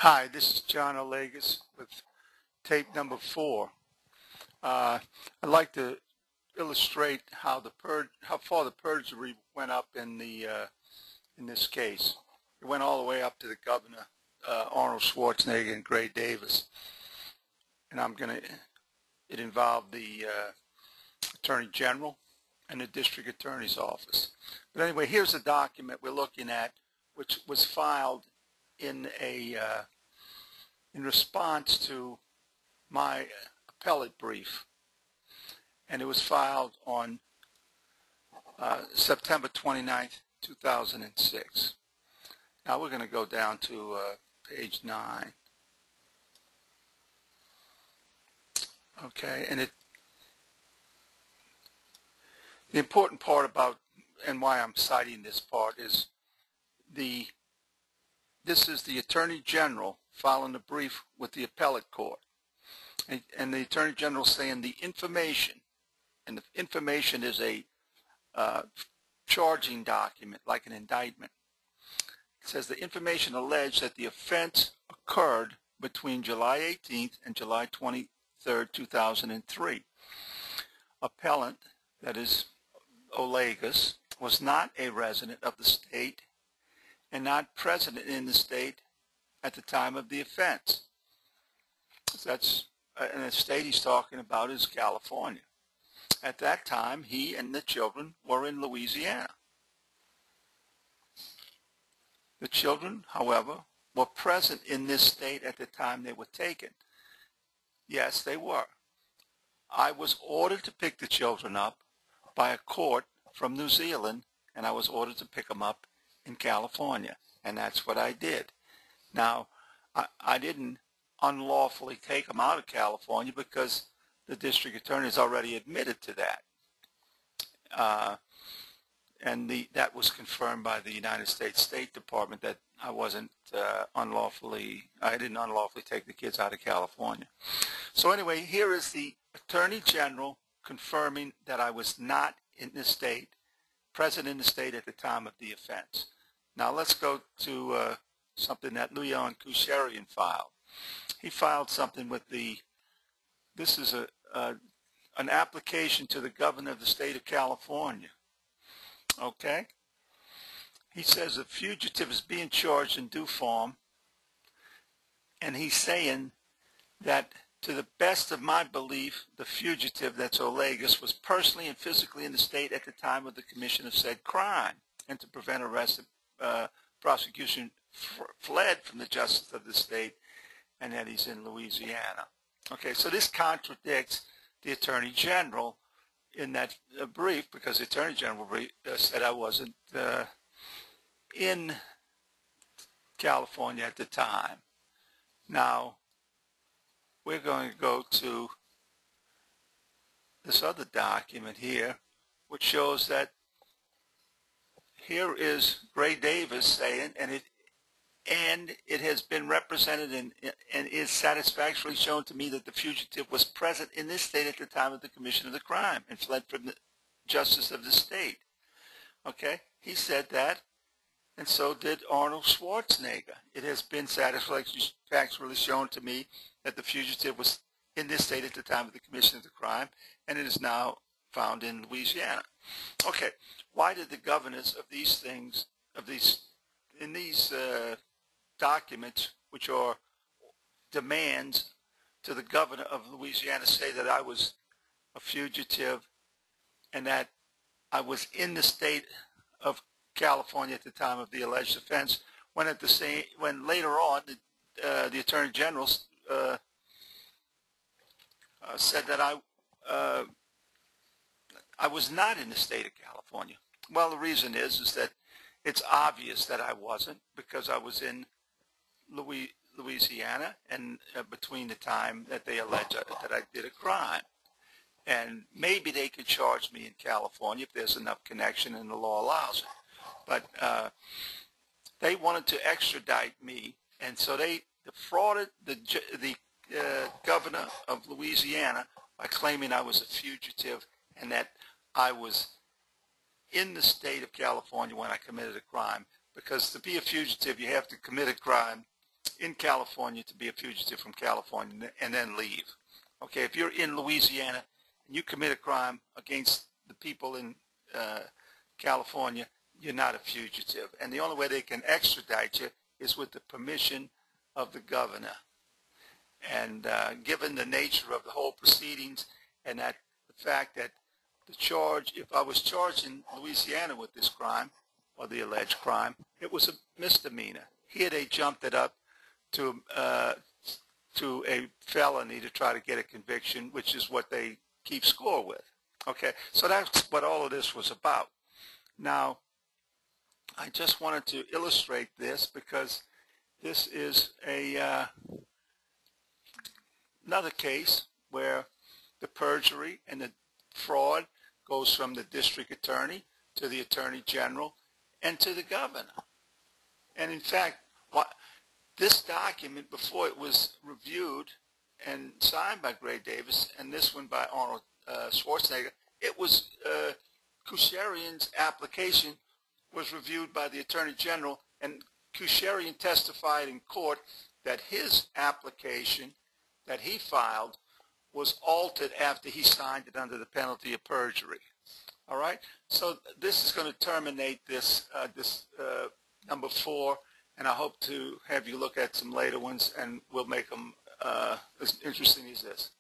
Hi, this is John Olegas with tape number 4. I'd like to illustrate how far the perjury went up in this case. It went all the way up to the governor, Arnold Schwarzenegger and Gray Davis, and it involved the Attorney General and the District Attorney's office. But anyway, here's a document we're looking at, which was filed in response to my appellate brief, and it was filed on September 29th, 2006. Now we're going to go down to page 9. Okay, and the important part about and why I'm citing this part is this is the Attorney General filing a brief with the appellate court, and the Attorney General saying the information, and the information is a charging document like an indictment. It says the information alleged that the offense occurred between July 18th and July 23rd, 2003. Appellant, that is Olegas, was not a resident of the state and not present in the state at the time of the offense. And the state he's talking about is California. At that time, he and the children were in Louisiana. The children, however, were present in this state at the time they were taken. Yes, they were. I was ordered to pick the children up by a court from New Zealand, and I was ordered to pick them up in California, and that's what I did. Now, I didn't unlawfully take them out of California because the district attorney has already admitted to that. That was confirmed by the United States State Department that I didn't unlawfully take the kids out of California. So anyway, here is the Attorney General confirming that I was not in the state, present in the state at the time of the offense. Now let's go to something that Leon Kusharian filed. He filed something with this is an application to the governor of the state of California. Okay? He says the fugitive is being charged in due form, and he's saying that to the best of my belief, the fugitive, that's Olegas, was personally and physically in the state at the time of the commission of said crime, and to prevent arrest and prosecution fled from the justice of the state, and that he's in Louisiana. Okay, so this contradicts the Attorney General in that brief, because the Attorney General said I wasn't in California at the time. Now, we're going to go to this other document here, which shows that here is Gray Davis saying, and it has been represented and is satisfactorily shown to me that the fugitive was present in this state at the time of the commission of the crime and fled from the justice of the state. Okay, he said that, and so did Arnold Schwarzenegger. It has been satisfactorily shown to me that the fugitive was in this state at the time of the commission of the crime, and it is now found in Louisiana. Okay, why did the governors of these things, in these documents, which are demands to the governor of Louisiana, say that I was a fugitive and that I was in the state of California at the time of the alleged offense, when later on the Attorney General said that I was not in the state of California? Well, the reason is that it's obvious that I wasn't, because I was in Louisiana and between the time that they allege that I did a crime. And maybe they could charge me in California if there's enough connection and the law allows it. But they wanted to extradite me, and so they defrauded the governor of Louisiana by claiming I was a fugitive and that I was in the state of California when I committed a crime. Because to be a fugitive, you have to commit a crime in California to be a fugitive from California and then leave. Okay, if you're in Louisiana and you commit a crime against the people in California, you're not a fugitive. And the only way they can extradite you is with the permission of the governor. And given the nature of the whole proceedings and that the fact that the charge, if I was charged in Louisiana with this crime or the alleged crime, it was a misdemeanor. Here they jumped it up to a felony to try to get a conviction, which is what they keep score with. Okay, so that's what all of this was about. Now, I just wanted to illustrate this because this is another case where the perjury and the fraud goes from the district attorney to the attorney general and to the governor. And in fact, this document, before it was reviewed and signed by Gray Davis and this one by Arnold Schwarzenegger, it was Kusharian's application was reviewed by the attorney general, and Kusharian testified in court that his application that he filed was altered after he signed it under the penalty of perjury. All right, so this is going to terminate this number 4, and I hope to have you look at some later ones, and we'll make them as interesting as this.